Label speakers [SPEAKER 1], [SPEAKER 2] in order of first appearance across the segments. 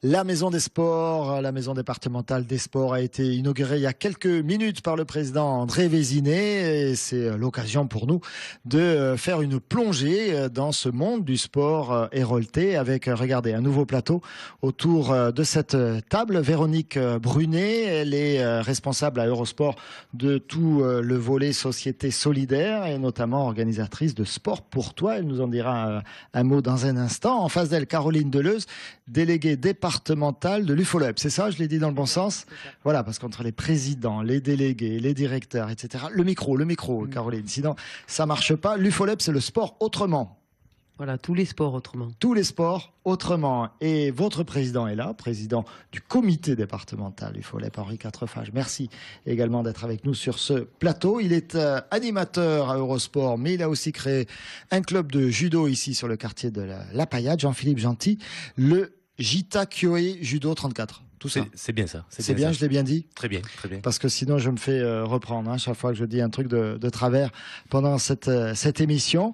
[SPEAKER 1] La maison des sports, la maison départementale des sports a été inaugurée il y a quelques minutes par le président André Vézinet et c'est l'occasion pour nous de faire une plongée dans ce monde du sport héroltais avec, regardez, un nouveau plateau autour de cette table. Véronique Brunet, elle est responsable à Eurosport de tout le volet société solidaire et notamment organisatrice de Sport pour toi. Elle nous en dira un mot dans un instant. En face d'elle, Caroline Deleuze, déléguée départementale de l'UFOLEP. C'est ça, je l'ai dit dans le bon sens? Voilà, parce qu'entre les présidents, les délégués, les directeurs, etc. Le micro, Caroline. Sinon, ça marche pas. L'UFOLEP, c'est le sport autrement.
[SPEAKER 2] Voilà, tous les sports autrement.
[SPEAKER 1] Tous les sports autrement. Et votre président est là, président du comité départemental UFOLEP, Henri Quatrefage. Merci également d'être avec nous sur ce plateau. Il est animateur à Eurosport, mais il a aussi créé un club de judo ici sur le quartier de la Paillade. Jean-Philippe Gentil, le Jita Kyoe Judo 34. Tout ça.
[SPEAKER 3] C'est bien ça.
[SPEAKER 1] C'est bien, je l'ai bien dit?
[SPEAKER 3] Très bien, très bien.
[SPEAKER 1] Parce que sinon, je me fais reprendre chaque fois que je dis un truc de travers pendant cette émission.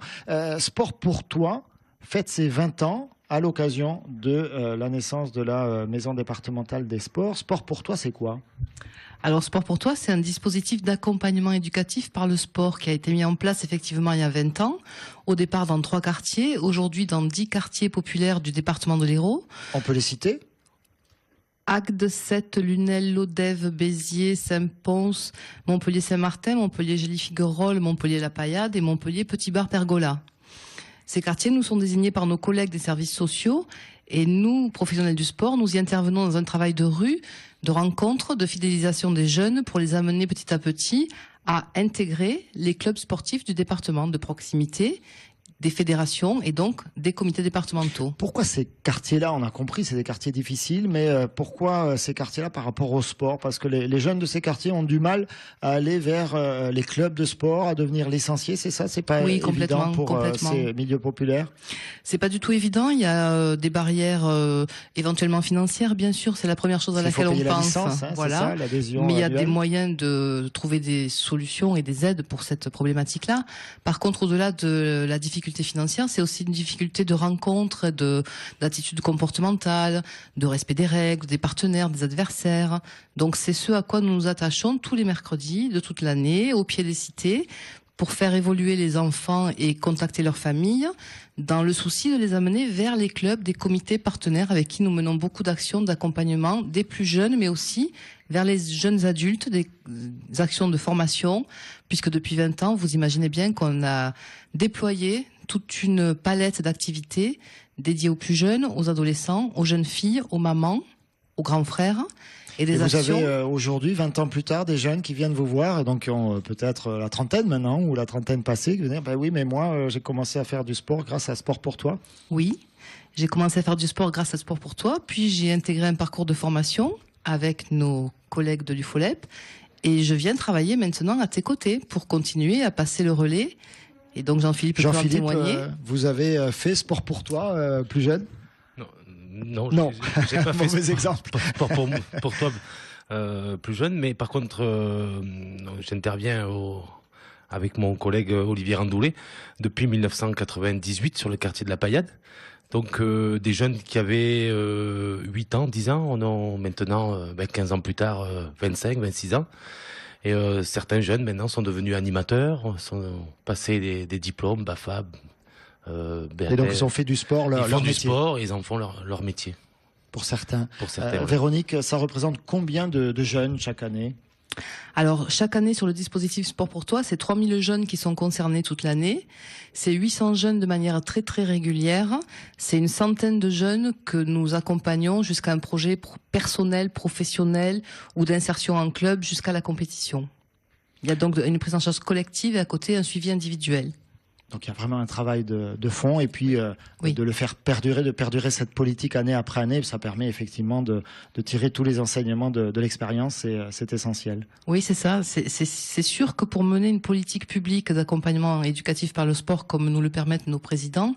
[SPEAKER 1] Sport pour toi fête ses 20 ans à l'occasion de la naissance de la maison départementale des sports. Sport pour toi, c'est quoi?
[SPEAKER 2] Alors, Sport pour toi, c'est un dispositif d'accompagnement éducatif par le sport qui a été mis en place effectivement il y a 20 ans. Au départ dans 3 quartiers, aujourd'hui dans 10 quartiers populaires du département de l'Hérault.
[SPEAKER 1] On peut les citer?
[SPEAKER 2] Agde, Sète, Lunel, Lodève, Béziers, Saint-Pons, Montpellier-Saint-Martin, Montpellier-Gély-Figuerolles, Montpellier-La Paillade et Montpellier-Petit-Bar-Pergola. Ces quartiers nous sont désignés par nos collègues des services sociaux et nous, professionnels du sport, nous y intervenons dans un travail de rue, de rencontre, de fidélisation des jeunes pour les amener petit à petit à intégrer les clubs sportifs du département de proximité, des fédérations et donc des comités départementaux.
[SPEAKER 1] Pourquoi ces quartiers-là, on a compris, c'est des quartiers difficiles, mais pourquoi ces quartiers-là par rapport au sport? Parce que les jeunes de ces quartiers ont du mal à aller vers les clubs de sport, à devenir licenciés, c'est ça? C'est pas évident pour ces milieux populaires?
[SPEAKER 2] C'est pas du tout évident, il y a des barrières éventuellement financières, bien sûr, c'est la première chose à laquelle on pense.
[SPEAKER 1] Licence, voilà. Ça, l'adhésion
[SPEAKER 2] mais il y a
[SPEAKER 1] annuelle.
[SPEAKER 2] des moyens de trouver des solutions et des aides pour cette problématique-là. Par contre, au-delà de la difficulté financière, c'est aussi une difficulté de rencontre, d'attitude comportementale, de respect des règles, des partenaires, des adversaires. Donc c'est ce à quoi nous nous attachons tous les mercredis de toute l'année, au pied des cités, pour faire évoluer les enfants et contacter leurs familles, dans le souci de les amener vers les clubs, des comités partenaires avec qui nous menons beaucoup d'actions d'accompagnement des plus jeunes, mais aussi vers les jeunes adultes, des actions de formation, puisque depuis 20 ans, vous imaginez bien qu'on a déployé toute une palette d'activités dédiées aux plus jeunes, aux adolescents, aux jeunes filles, aux mamans, aux grands frères. Et
[SPEAKER 1] vous avez aujourd'hui, 20 ans plus tard, des jeunes qui viennent vous voir, donc qui ont peut-être la trentaine maintenant, ou la trentaine passée, qui vont dire, oui, mais moi, j'ai commencé à faire du sport grâce à Sport pour toi.
[SPEAKER 2] Oui, j'ai commencé à faire du sport grâce à Sport pour toi, puis j'ai intégré un parcours de formation avec nos collègues de l'UFOLEP, et je viens travailler maintenant à tes côtés pour continuer à passer le relais. Et donc Jean-Philippe peut en témoigner.
[SPEAKER 1] Vous avez fait Sport pour toi plus jeune?
[SPEAKER 3] Non,
[SPEAKER 1] j'ai pas fait mauvais exemple.
[SPEAKER 3] Pour toi plus jeune, mais par contre j'interviens avec mon collègue Olivier Randoulet depuis 1998 sur le quartier de la Paillade. Donc des jeunes qui avaient 8 ans, 10 ans, on a maintenant 15 ans plus tard 25, 26 ans. Et certains jeunes maintenant sont devenus animateurs, sont passés des diplômes, BAFA,
[SPEAKER 1] et donc ils ont fait du sport leur métier. Ils font du sport
[SPEAKER 3] et ils en font leur métier.
[SPEAKER 1] Pour certains.
[SPEAKER 3] Ouais.
[SPEAKER 1] Véronique, ça représente combien de jeunes chaque année?
[SPEAKER 2] Alors, chaque année sur le dispositif Sport pour toi, c'est 3000 jeunes qui sont concernés toute l'année. C'est 800 jeunes de manière très très régulière. C'est une centaine de jeunes que nous accompagnons jusqu'à un projet personnel, professionnel ou d'insertion en club jusqu'à la compétition. Il y a donc une prise en charge collective et à côté un suivi individuel.
[SPEAKER 1] Donc il y a vraiment un travail de fond et puis de le faire perdurer, de perdurer cette politique année après année. Ça permet effectivement de tirer tous les enseignements de l'expérience et c'est essentiel.
[SPEAKER 2] Oui, c'est ça. C'est sûr que pour mener une politique publique d'accompagnement éducatif par le sport comme nous le permettent nos présidents,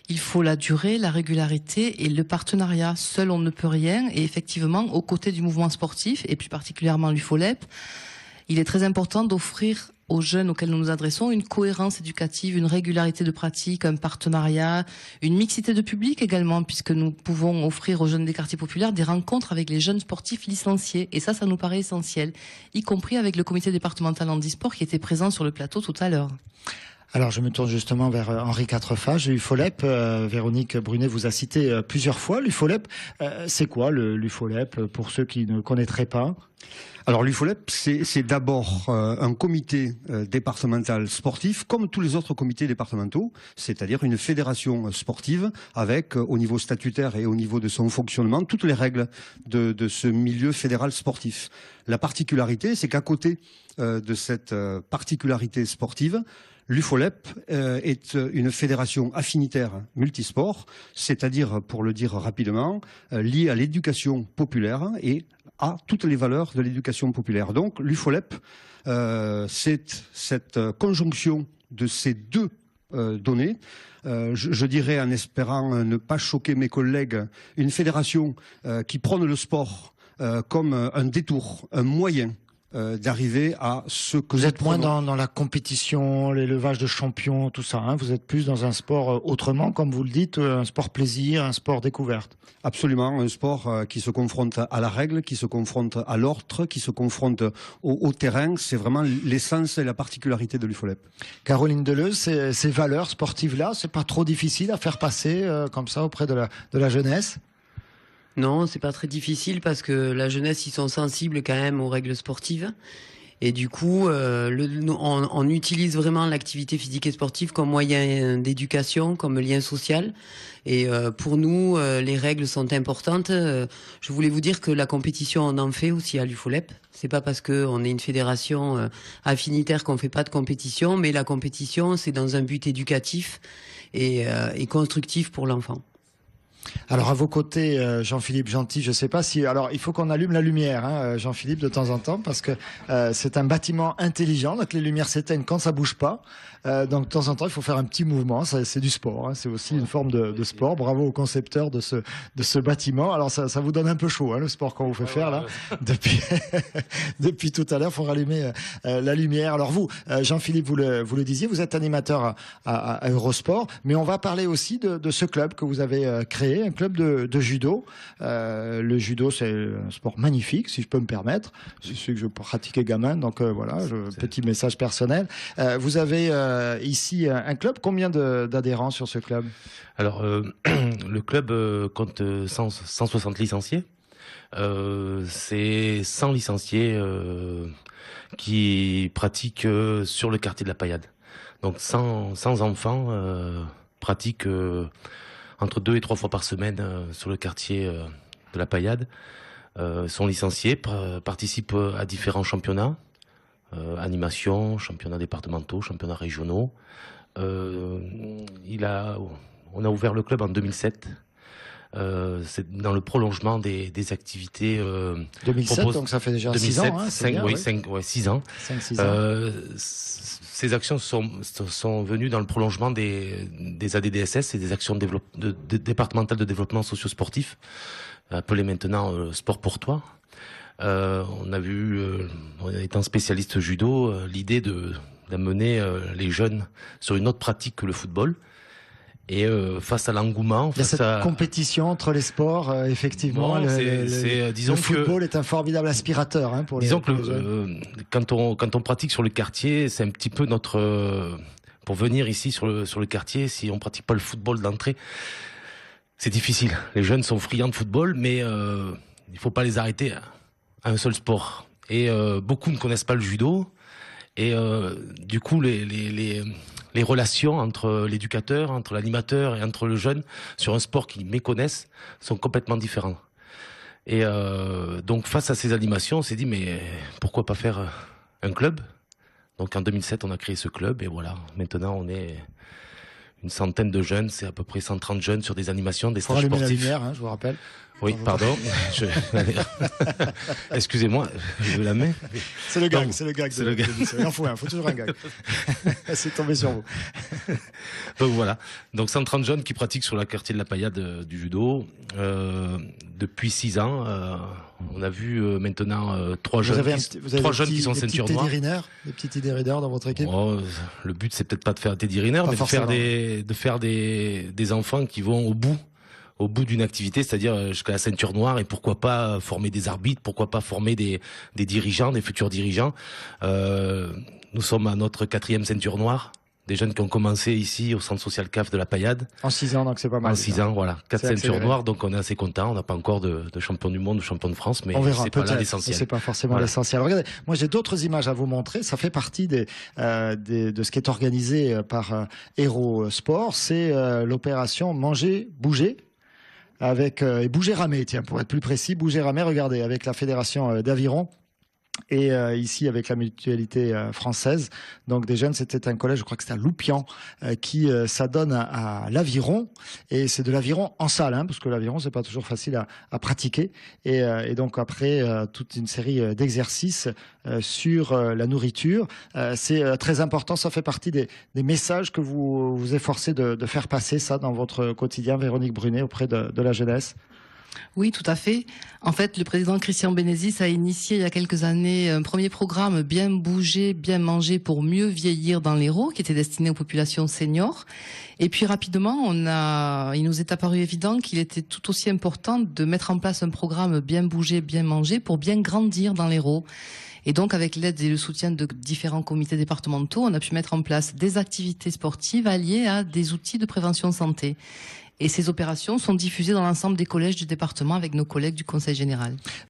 [SPEAKER 2] il faut la durée, la régularité et le partenariat. Seul on ne peut rien et effectivement aux côtés du mouvement sportif et plus particulièrement l'UFOLEP, il est très important d'offrir aux jeunes auxquels nous nous adressons une cohérence éducative, une régularité de pratique, un partenariat, une mixité de public également, puisque nous pouvons offrir aux jeunes des quartiers populaires des rencontres avec les jeunes sportifs licenciés. Et ça nous paraît essentiel, y compris avec le comité départemental handisport qui était présent sur le plateau tout à l'heure.
[SPEAKER 1] Alors je me tourne justement vers Henri Quatrefages, l'UFOLEP. Véronique Brunet vous a cité plusieurs fois l'UFOLEP. C'est quoi l'UFOLEP pour ceux qui ne connaîtraient pas?
[SPEAKER 4] Alors l'UFOLEP, c'est d'abord un comité départemental sportif, comme tous les autres comités départementaux, c'est-à-dire une fédération sportive avec, au niveau statutaire et au niveau de son fonctionnement, toutes les règles de ce milieu fédéral sportif. La particularité, c'est qu'à côté de cette particularité sportive, l'UFOLEP est une fédération affinitaire multisport, c'est-à-dire, pour le dire rapidement, liée à l'éducation populaire et à toutes les valeurs de l'éducation populaire. Donc l'UFOLEP, c'est cette conjonction de ces deux données. Je dirais, en espérant ne pas choquer mes collègues, une fédération qui prône le sport comme un détour, un moyen d'arriver à ce que
[SPEAKER 1] vous êtes moins dans la compétition, l'élevage de champions, tout ça. Hein. Vous êtes plus dans un sport autrement, comme vous le dites, un sport plaisir, un sport découverte.
[SPEAKER 4] Absolument, un sport qui se confronte à la règle, qui se confronte à l'ordre, qui se confronte au terrain. C'est vraiment l'essence et la particularité de l'UFOLEP.
[SPEAKER 1] Caroline Deleuze, ces valeurs sportives-là, c'est pas trop difficile à faire passer comme ça auprès de la jeunesse?
[SPEAKER 5] Non, c'est pas très difficile parce que la jeunesse, ils sont sensibles quand même aux règles sportives. Et du coup, on utilise vraiment l'activité physique et sportive comme moyen d'éducation, comme lien social. Et pour nous, les règles sont importantes. Je voulais vous dire que la compétition, on en fait aussi à l'UFOLEP. C'est pas parce qu'on est une fédération affinitaire qu'on fait pas de compétition, mais la compétition, c'est dans un but éducatif et constructif pour l'enfant.
[SPEAKER 1] Alors à vos côtés, Jean-Philippe Gentil, je sais pas si... Alors il faut qu'on allume la lumière, hein, Jean-Philippe, de temps en temps, parce que c'est un bâtiment intelligent, donc les lumières s'éteignent quand ça bouge pas. Donc de temps en temps, il faut faire un petit mouvement, c'est du sport, hein, c'est aussi une forme de sport. Bravo aux concepteurs de ce bâtiment. Alors ça vous donne un peu chaud, hein, le sport qu'on vous fait faire là. Depuis tout à l'heure, il faut rallumer la lumière. Alors vous, Jean-Philippe, vous le disiez, vous êtes animateur à Eurosport, mais on va parler aussi de ce club que vous avez créé, un club de judo. Le judo, c'est un sport magnifique, si je peux me permettre. C'est ce que je pratiquais gamin, donc voilà, petit message personnel. Vous avez ici un club. Combien d'adhérents sur ce club?
[SPEAKER 3] Alors, le club compte 160 licenciés. C'est 100 licenciés qui pratiquent sur le quartier de la Paillade. Donc 100 enfants pratiquent entre 2 et 3 fois par semaine sur le quartier de la Paillade. Sont licenciés, participent à différents championnats, animation, championnats départementaux, championnats régionaux. On a ouvert le club en 2007. C'est dans le prolongement des activités
[SPEAKER 1] 2007, donc ça fait déjà 6 ans. Hein,
[SPEAKER 3] 6 ans.
[SPEAKER 1] 5-6 ans.
[SPEAKER 3] Ces actions sont venues dans le prolongement des ADDSS et des actions départementales de développement socio-sportif, appelées maintenant Sport pour toi. On a vu, étant spécialiste judo, l'idée d'amener les jeunes sur une autre pratique que le football. Et face à l'engouement,
[SPEAKER 1] il y a cette compétition entre les sports, effectivement.
[SPEAKER 3] Disons
[SPEAKER 1] le football est un formidable aspirateur, hein, pour les jeunes.
[SPEAKER 3] Quand on pratique sur le quartier, c'est un petit peu pour venir ici sur le quartier, si on pratique pas le football d'entrée, c'est difficile. Les jeunes sont friands de football, mais il faut pas les arrêter à un seul sport. Et beaucoup ne connaissent pas le judo. Et du coup, les relations entre l'éducateur, entre l'animateur et entre le jeune sur un sport qu'ils méconnaissent sont complètement différents. Et donc face à ces animations, on s'est dit mais pourquoi pas faire un club? Donc en 2007, on a créé ce club et voilà, maintenant on est une centaine de jeunes, c'est à peu près 130 jeunes sur des animations, des stages sportifs.
[SPEAKER 1] La lumière, hein, je vous rappelle.
[SPEAKER 3] Oui, pardon. Excusez-moi, je la mets.
[SPEAKER 1] C'est le gag,
[SPEAKER 3] Donc,
[SPEAKER 1] c'est le gag.
[SPEAKER 3] c'est le gag.
[SPEAKER 1] Il en faut toujours un gag. C'est tombé sur vous.
[SPEAKER 3] Donc voilà. Donc 130 jeunes qui pratiquent sur la quartier de la Paillade du judo depuis 6 ans. On a vu maintenant 3 jeunes, qui sont ceinture noire.
[SPEAKER 1] Des petits Teddy Riner dans votre équipe.
[SPEAKER 3] Oh, le but c'est peut-être pas de faire Teddy Riner, mais de faire des enfants qui vont au bout d'une activité, c'est-à-dire jusqu'à la ceinture noire, et pourquoi pas former des arbitres, pourquoi pas former des dirigeants, des futurs dirigeants. Nous sommes à notre 4e ceinture noire, des jeunes qui ont commencé ici au centre social CAF de la Paillade.
[SPEAKER 1] En 6 ans, donc c'est pas mal.
[SPEAKER 3] En 6 ans, voilà. 4 ceintures noires, donc on est assez content. On n'a pas encore de champion du monde ou champion de France, mais c'est pas là l'essentiel.
[SPEAKER 1] C'est pas forcément l'essentiel. Regardez, moi j'ai d'autres images à vous montrer. Ça fait partie de ce qui est organisé par Hero Sport. C'est l'opération Manger, Bouger. Avec et Bouger Ramé, tiens, pour être plus précis, Bouger Ramé, regardez, avec la fédération d'aviron et ici avec la mutualité française. Donc des jeunes, c'était un collège, je crois que c'était à Loupian, qui s'adonne à l'aviron, et c'est de l'aviron en salle, hein, parce que l'aviron c'est pas toujours facile à pratiquer, et donc après toute une série d'exercices sur la nourriture, c'est très important. Ça fait partie des messages que vous vous efforcez de faire passer, ça, dans votre quotidien, Véronique Brunet, auprès de la jeunesse.
[SPEAKER 2] Oui, tout à fait. En fait, le président Christian Bénézis a initié il y a quelques années un premier programme Bien bouger, bien manger pour mieux vieillir dans l'Hérault, qui était destiné aux populations seniors. Et puis rapidement, il nous est apparu évident qu'il était tout aussi important de mettre en place un programme Bien bouger, bien manger pour bien grandir dans l'Hérault. Et donc, avec l'aide et le soutien de différents comités départementaux, on a pu mettre en place des activités sportives alliées à des outils de prévention santé. Et ces opérations sont diffusées dans l'ensemble des collèges du département avec nos collègues du Conseil général.